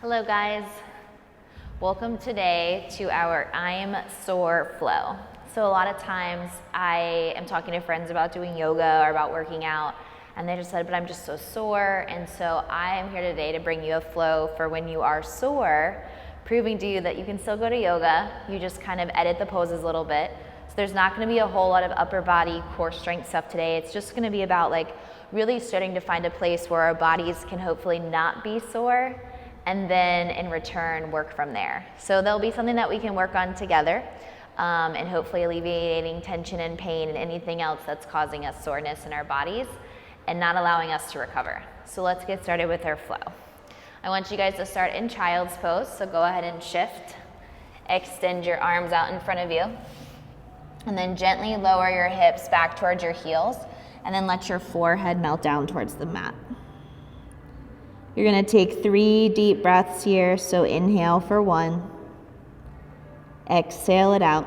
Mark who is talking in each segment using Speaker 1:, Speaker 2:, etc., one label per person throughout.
Speaker 1: Hello guys, welcome today to our I'm Sore flow. So a lot of times I am talking to friends about doing yoga or about working out, and they just said, but I'm just so sore. And so I am here today to bring you a flow for when you are sore, proving to you that you can still go to yoga. You just kind of edit the poses a little bit. So there's not going to be a whole lot of upper body core strength stuff today. It's just going to be about like really starting to find a place where our bodies can hopefully not be sore, and then in return work from there. So there'll be something that we can work on together, and hopefully alleviating tension and pain and anything else that's causing us soreness in our bodies and not allowing us to recover. So let's get started with our flow. I want you guys to start in child's pose, so go ahead and shift. Extend your arms out in front of you, and then gently lower your hips back towards your heels, and then let your forehead melt down towards the mat. You're going to take 3 deep breaths here. So inhale for 1. Exhale it out.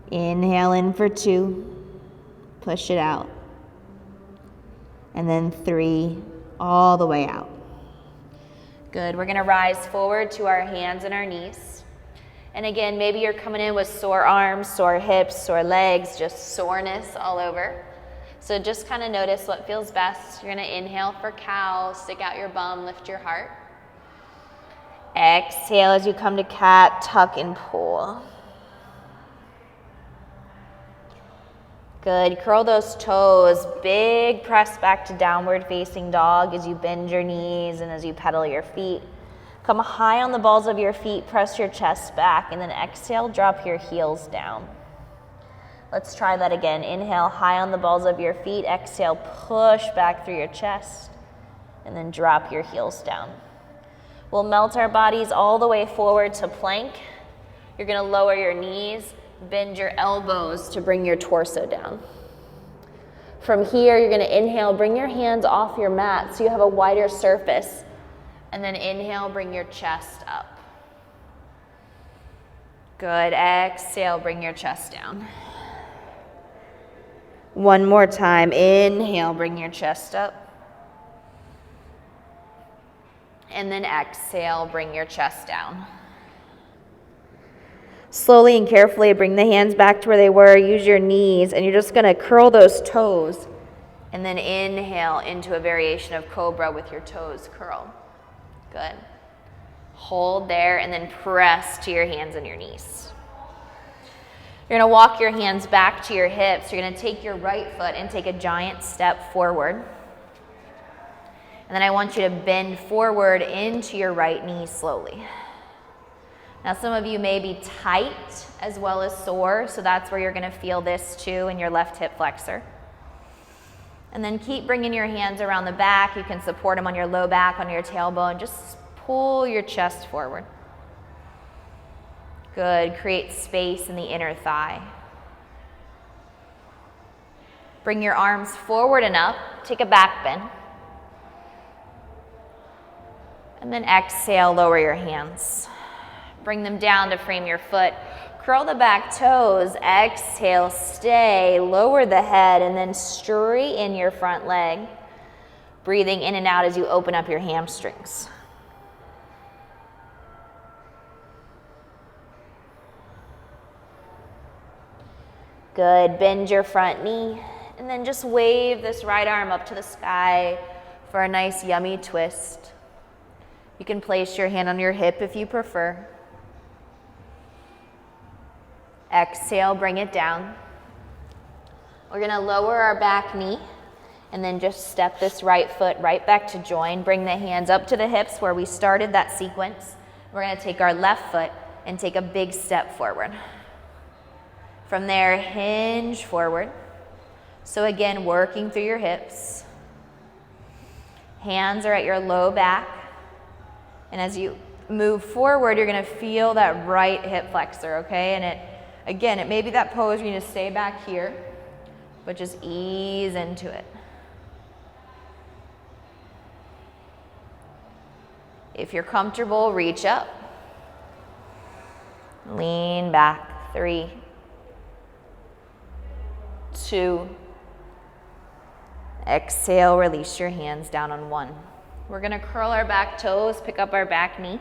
Speaker 1: Inhale in for 2. Push it out. And then 3, all the way out. Good. We're going to rise forward to our hands and our knees. And again, maybe you're coming in with sore arms, sore hips, sore legs, just soreness all over. So just kind of notice what feels best. You're going to inhale for cow, stick out your bum, lift your heart. Exhale as you come to cat, tuck and pull. Good. Curl those toes. Big press back to downward facing dog as you bend your knees and as you pedal your feet. Come high on the balls of your feet, press your chest back, and then exhale, drop your heels down. Let's try that again. Inhale, high on the balls of your feet. Exhale, push back through your chest, and then drop your heels down. We'll melt our bodies all the way forward to plank. You're going to lower your knees, bend your elbows to bring your torso down. From here, you're going to inhale, bring your hands off your mat so you have a wider surface. And then inhale, bring your chest up. Good. Exhale, bring your chest down. One more time. Inhale, bring your chest up. And then exhale, bring your chest down. Slowly and carefully bring the hands back to where they were. Use your knees, and you're just going to curl those toes. And then inhale into a variation of cobra with your toes curled. Good. Hold there, and then press to your hands and your knees. You're going to walk your hands back to your hips. You're going to take your right foot and take a giant step forward. And then I want you to bend forward into your right knee slowly. Now some of you may be tight as well as sore, so that's where you're going to feel this too in your left hip flexor. And then keep bringing your hands around the back. You can support them on your low back, on your tailbone. Just pull your chest forward. Good. Create space in the inner thigh. Bring your arms forward and up. Take a back bend. And then exhale, lower your hands. Bring them down to frame your foot. Curl the back toes. Exhale, stay. Lower the head and then straighten your front leg. Breathing in and out as you open up your hamstrings. Good. Bend your front knee, and then just wave this right arm up to the sky for a nice yummy twist. You can place your hand on your hip if you prefer. Exhale, bring it down. We're going to lower our back knee, and then just step this right foot right back to join. Bring the hands up to the hips where we started that sequence. We're going to take our left foot and take a big step forward. From there, hinge forward. So again, working through your hips. Hands are at your low back. And as you move forward, you're going to feel that right hip flexor, okay? And it may be that pose where you need to stay back here, but just ease into it. If you're comfortable, reach up. Lean back. 3, 2, exhale, release your hands down on 1. We're gonna curl our back toes, pick up our back knee.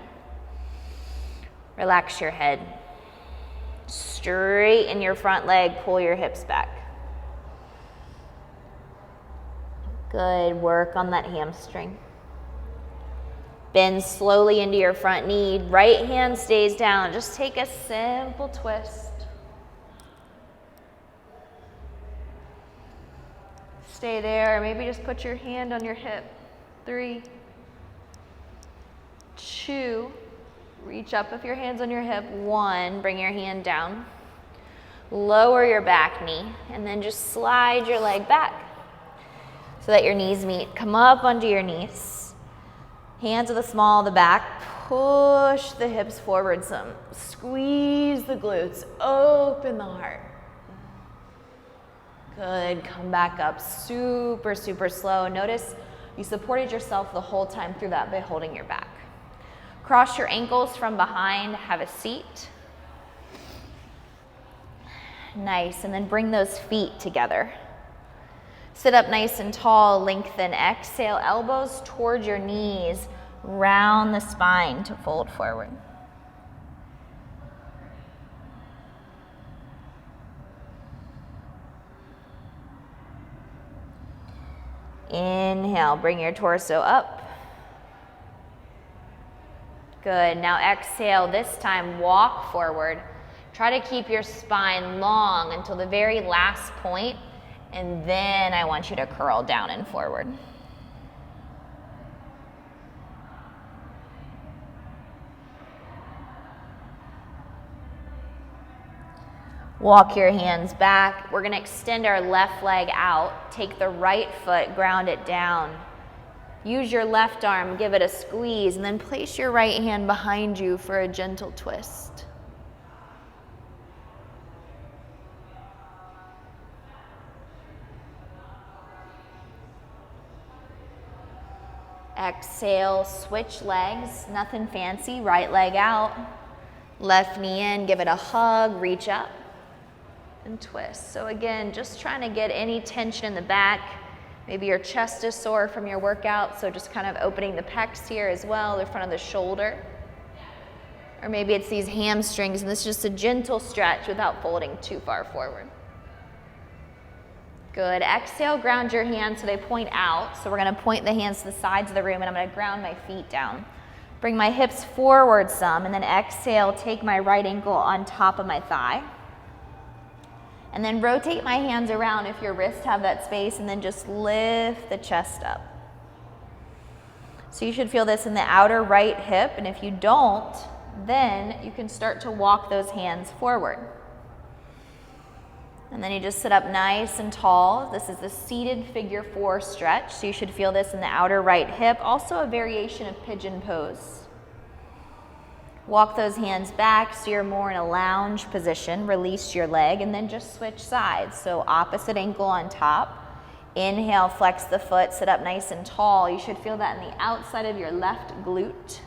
Speaker 1: Relax your head. Straighten your front leg, pull your hips back. Good work on that hamstring. Bend slowly into your front knee. Right hand stays down. Just take a simple twist. Stay there. Maybe just put your hand on your hip. 3, 2, reach up with your hands on your hip. 1, bring your hand down. Lower your back knee, and then just slide your leg back so that your knees meet. Come up onto your knees. Hands to the small of the back. Push the hips forward some. Squeeze the glutes. Open the heart. Good. Come back up. Super, super slow. Notice you supported yourself the whole time through that by holding your back. Cross your ankles from behind. Have a seat. Nice. And then bring those feet together. Sit up nice and tall. Lengthen. Exhale. Elbows toward your knees. Round the spine to fold forward. Inhale, bring your torso up. Good, now exhale, this time walk forward. Try to keep your spine long until the very last point, and then I want you to curl down and forward. Walk your hands back. We're gonna extend our left leg out. Take the right foot, ground it down. Use your left arm, give it a squeeze, and then place your right hand behind you for a gentle twist. Exhale, switch legs, nothing fancy. Right leg out, left knee in, give it a hug, reach up. And twist. So again, just trying to get any tension in the back. Maybe your chest is sore from your workout, so just kind of opening the pecs here as well, the front of the shoulder. Or maybe it's these hamstrings, and this is just a gentle stretch without folding too far forward. Good. Exhale, ground your hands so they point out. So we're gonna point the hands to the sides of the room, and I'm gonna ground my feet down. Bring my hips forward some, and then exhale, take my right ankle on top of my thigh. And then rotate my hands around if your wrists have that space, and then just lift the chest up. So you should feel this in the outer right hip, and if you don't, then you can start to walk those hands forward. And then you just sit up nice and tall. This is the seated figure 4 stretch, so you should feel this in the outer right hip, also a variation of pigeon pose. Walk those hands back so you're more in a lounge position. Release your leg and then just switch sides. So opposite ankle on top. Inhale, flex the foot, sit up nice and tall. You should feel that in the outside of your left glute,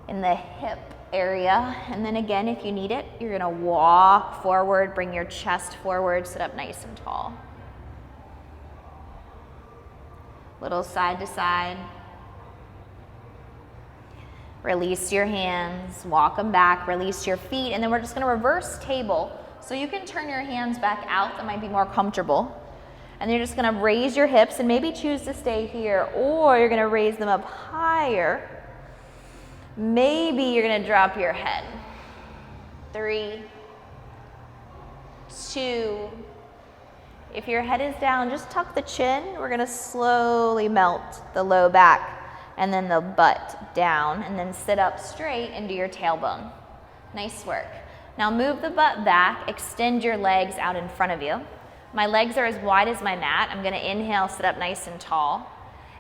Speaker 1: in the hip area. And then again, if you need it, you're gonna walk forward, bring your chest forward, sit up nice and tall. Little side to side. Release your hands, walk them back, release your feet, and then we're just gonna reverse table. So you can turn your hands back out, that might be more comfortable. And you're just gonna raise your hips and maybe choose to stay here, or you're gonna raise them up higher. Maybe you're gonna drop your head. 3, 2. If your head is down, just tuck the chin. We're gonna slowly melt the low back and then the butt down, and then sit up straight into your tailbone. Nice work. Now move the butt back, extend your legs out in front of you. My legs are as wide as my mat. I'm gonna inhale, sit up nice and tall.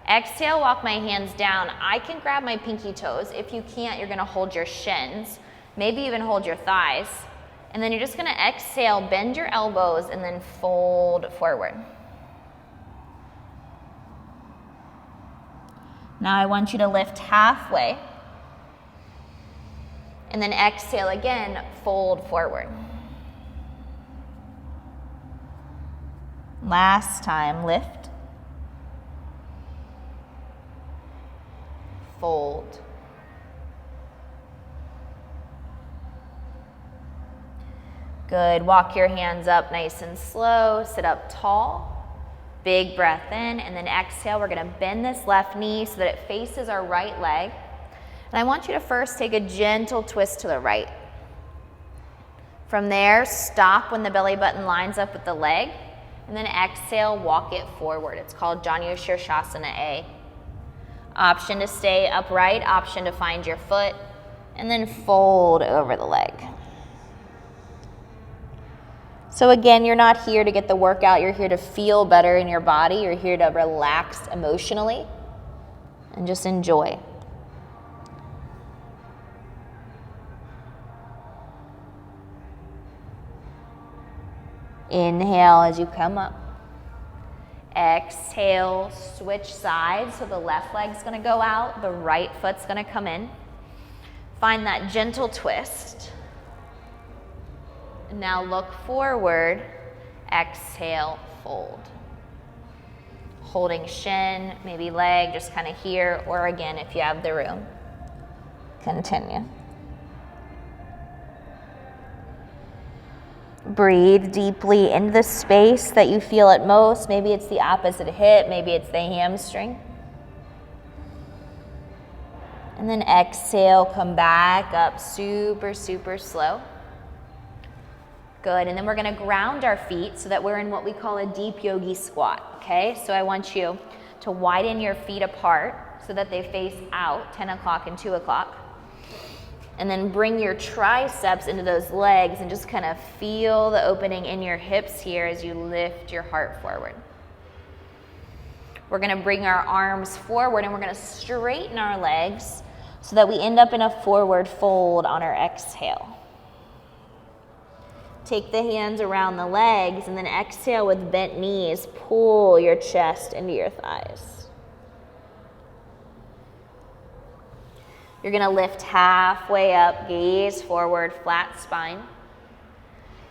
Speaker 1: Exhale, walk my hands down. I can grab my pinky toes. If you can't, you're gonna hold your shins, maybe even hold your thighs. And then you're just gonna exhale, bend your elbows, and then fold forward. Now I want you to lift halfway. And then exhale again, fold forward. Last time, lift. fold. Good. Walk your hands up nice and slow. Sit up tall. Big breath in, and then exhale. We're going to bend this left knee so that it faces our right leg. And I want you to first take a gentle twist to the right. From there, stop when the belly button lines up with the leg, and then exhale, walk it forward. It's called Janu Shirshasana A. Option to stay upright, option to find your foot, and then fold over the leg. So again, you're not here to get the workout, you're here to feel better in your body, you're here to relax emotionally, and just enjoy. Inhale as you come up. Exhale, switch sides, so the left leg's gonna go out, the right foot's gonna come in. Find that gentle twist. And now look forward, exhale, fold. Holding shin, maybe leg, just kind of here, or again, if you have the room, continue. Breathe deeply into the space that you feel at most. Maybe it's the opposite hip, maybe it's the hamstring. And then exhale, come back up super, super slow. Good, and then we're gonna ground our feet so that we're in what we call a deep yogi squat, okay? So I want you to widen your feet apart so that they face out, 10 o'clock and 2 o'clock. And then bring your triceps into those legs and just kind of feel the opening in your hips here as you lift your heart forward. We're gonna bring our arms forward and we're gonna straighten our legs so that we end up in a forward fold on our exhale. Take the hands around the legs and then exhale with bent knees. Pull your chest into your thighs. You're gonna lift halfway up, gaze forward, flat spine.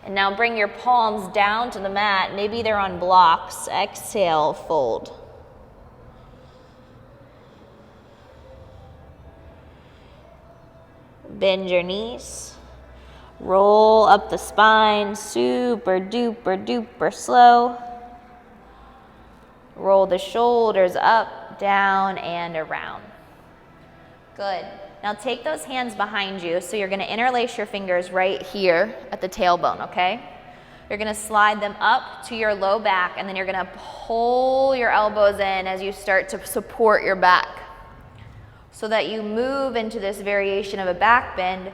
Speaker 1: And now bring your palms down to the mat. Maybe they're on blocks. Exhale, fold. Bend your knees. Roll up the spine, super duper duper slow. Roll the shoulders up, down, and around. Good. Now take those hands behind you. So you're gonna interlace your fingers right here at the tailbone, okay? You're gonna slide them up to your low back, and then you're gonna pull your elbows in as you start to support your back so that you move into this variation of a back bend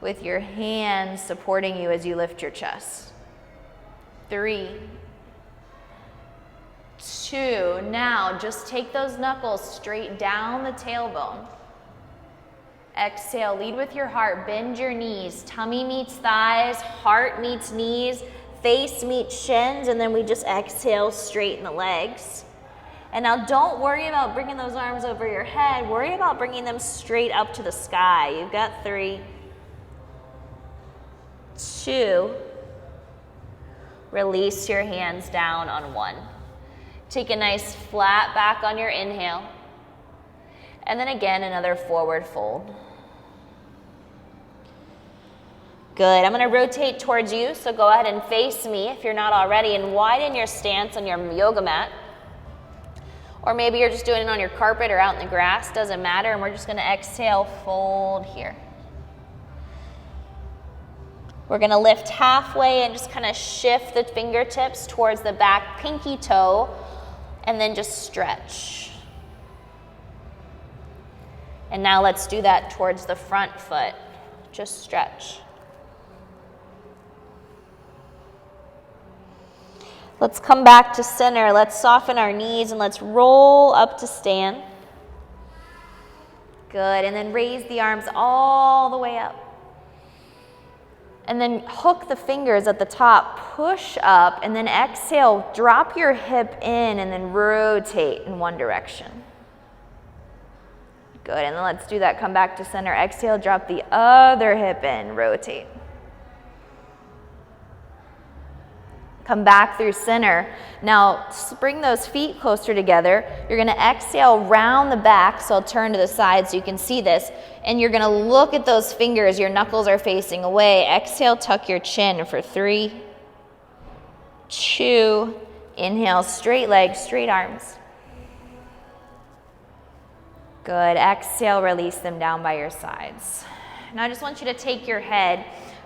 Speaker 1: with your hands supporting you as you lift your chest. 3, 2, now just take those knuckles straight down the tailbone. Exhale, lead with your heart, bend your knees, tummy meets thighs, heart meets knees, face meets shins, and then we just exhale, straighten the legs. And now don't worry about bringing those arms over your head, worry about bringing them straight up to the sky. You've got 3, 2, release your hands down on 1. Take a nice flat back on your inhale. And then again, another forward fold. Good, I'm gonna rotate towards you, so go ahead and face me if you're not already, and widen your stance on your yoga mat. Or maybe you're just doing it on your carpet or out in the grass, doesn't matter, and we're just gonna exhale, fold here. We're gonna lift halfway and just kind of shift the fingertips towards the back pinky toe, and then just stretch. And now let's do that towards the front foot. Just stretch. Let's come back to center. Let's soften our knees and let's roll up to stand. Good, and then raise the arms all the way up. And then hook the fingers at the top, push up, and then exhale, drop your hip in and then rotate in one direction. Good, and then let's do that, come back to center, exhale, drop the other hip in, rotate. Come back through center. Now bring those feet closer together. You're gonna exhale round the back, so I'll turn to the side so you can see this. And you're gonna look at those fingers, your knuckles are facing away. Exhale, tuck your chin for 3, 2, inhale, straight legs, straight arms. Good, exhale, release them down by your sides. Now I just want you to take your head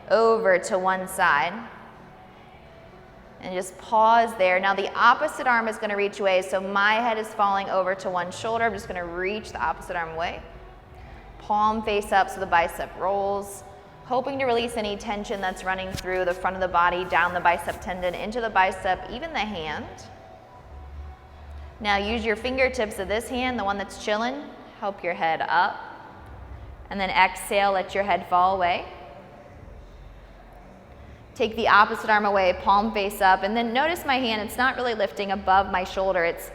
Speaker 1: over to one side. And just pause there. Now the opposite arm is gonna reach away, so my head is falling over to one shoulder. I'm just gonna reach the opposite arm away. Palm face up so the bicep rolls. Hoping to release any tension that's running through the front of the body, down the bicep tendon, into the bicep, even the hand. Now use your fingertips of this hand, the one that's chilling, help your head up. And then exhale, let your head fall away. Take the opposite arm away, palm face up, and then notice my hand, it's not really lifting above my shoulder, it's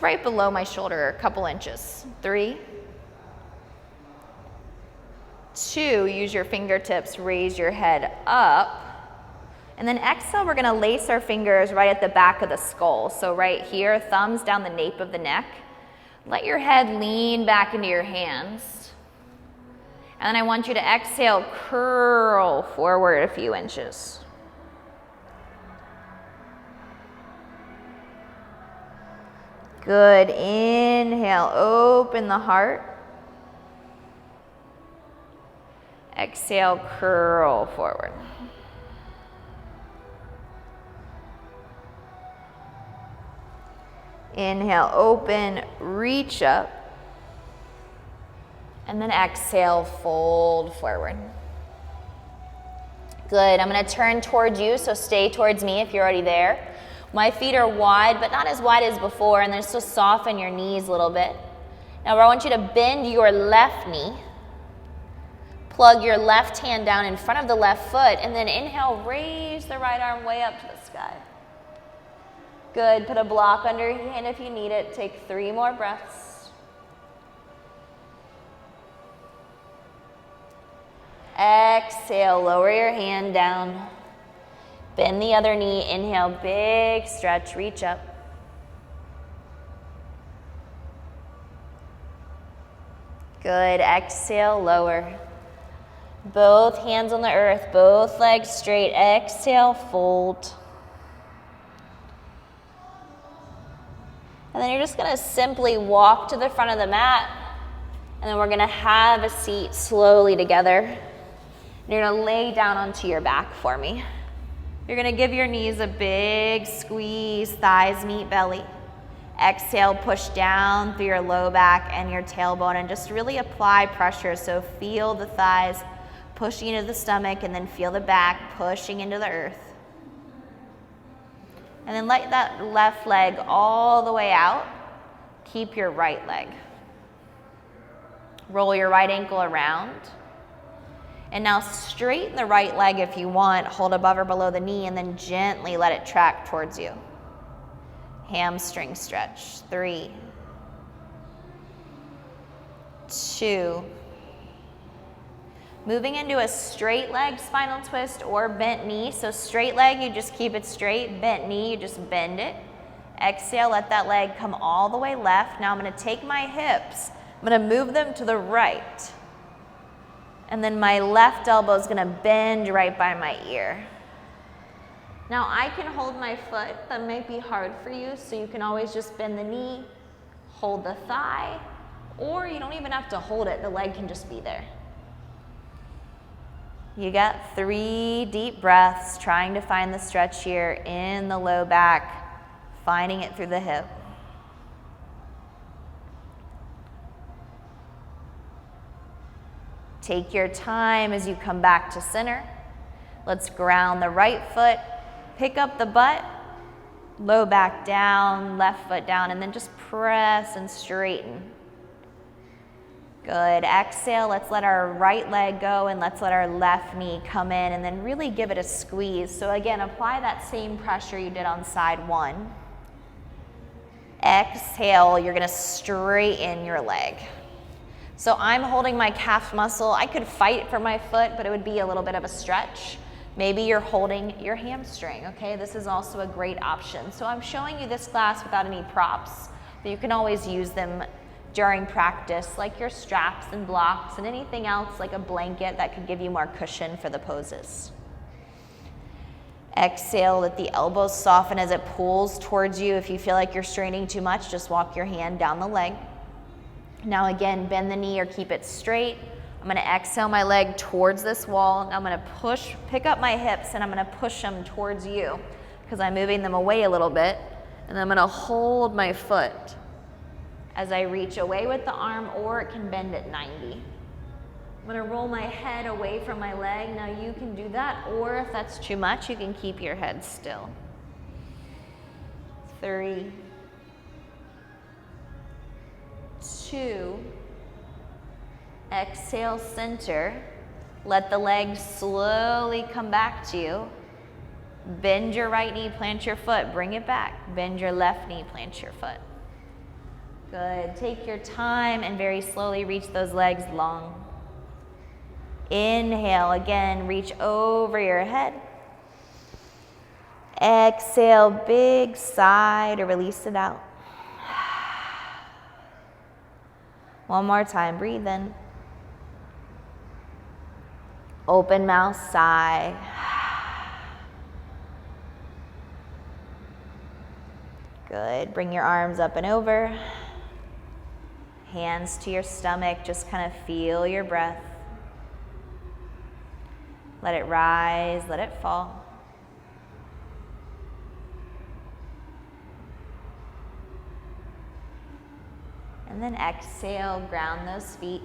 Speaker 1: right below my shoulder, a couple inches. 3, 2, use your fingertips, raise your head up. And then exhale, we're gonna lace our fingers right at the back of the skull. So right here, thumbs down the nape of the neck. Let your head lean back into your hands. And then I want you to exhale, curl forward a few inches. Good, inhale, open the heart. Exhale, curl forward. Inhale, open, reach up. And then exhale, fold forward. Good, I'm gonna turn towards you, so stay towards me if you're already there. My feet are wide, but not as wide as before, and then just soften your knees a little bit. Now I want you to bend your left knee. Plug your left hand down in front of the left foot, and then inhale, raise the right arm way up to the sky. Good, put a block under your hand if you need it. Take 3 more breaths. Exhale, lower your hand down. Bend the other knee, inhale, big stretch, reach up. Good, exhale, lower. Both hands on the earth, both legs straight. Exhale, fold. And then you're just gonna simply walk to the front of the mat, and then we're gonna have a seat slowly together. And you're gonna lay down onto your back for me. You're gonna give your knees a big squeeze, thighs meet belly. Exhale, push down through your low back and your tailbone and just really apply pressure. So feel the thighs pushing into the stomach and then feel the back pushing into the earth. And then let that left leg all the way out. Keep your right leg. Roll your right ankle around. And now straighten the right leg if you want. Hold above or below the knee and then gently let it track towards you. Hamstring stretch. 3, 2. Moving into a straight leg spinal twist or bent knee. So straight leg, you just keep it straight. Bent knee, you just bend it. Exhale, let that leg come all the way left. Now I'm gonna take my hips. I'm gonna move them to the right. And then my left elbow is gonna bend right by my ear. Now I can hold my foot. That might be hard for you, so you can always just bend the knee, hold the thigh, or you don't even have to hold it. The leg can just be there. You got 3 deep breaths, trying to find the stretch here in the low back, finding it through the hip. Take your time as you come back to center. Let's ground the right foot, pick up the butt, low back down, left foot down, and then just press and straighten. Good, exhale, let's let our right leg go and let's let our left knee come in and then really give it a squeeze. So again, apply that same pressure you did on side 1. Exhale, you're gonna straighten your leg. So I'm holding my calf muscle. I could fight for my foot, but it would be a little bit of a stretch. Maybe you're holding your hamstring, okay? This is also a great option. So I'm showing you this class without any props, but you can always use them during practice, like your straps and blocks and anything else like a blanket that could give you more cushion for the poses. Exhale, let the elbows soften as it pulls towards you. If you feel like you're straining too much, just walk your hand down the leg. Now again, bend the knee or keep it straight. I'm gonna exhale my leg towards this wall. I'm gonna pick up my hips and I'm gonna push them towards you because I'm moving them away a little bit. And I'm gonna hold my foot as I reach away with the arm, or it can bend at 90. I'm gonna roll my head away from my leg. Now you can do that, or if that's too much, you can keep your head still. 3, 2, exhale, center. Let the legs slowly come back to you. Bend your right knee, plant your foot, bring it back. Bend your left knee, plant your foot. Good, take your time and very slowly reach those legs long. Inhale, again, reach over your head. Exhale, big sigh to release it out. One more time, breathe in. Open mouth, sigh. Good, bring your arms up and over. Hands to your stomach, just kind of feel your breath. Let it rise, let it fall. And then exhale, ground those feet.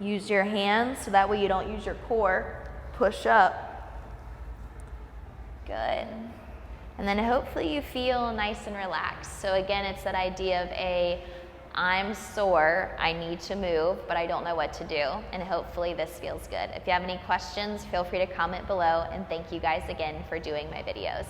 Speaker 1: Use your hands so that way you don't use your core. Push up. Good. And then hopefully you feel nice and relaxed. So again, it's that idea of I'm sore, I need to move, but I don't know what to do. And hopefully this feels good. If you have any questions, feel free to comment below. And thank you guys again for doing my videos.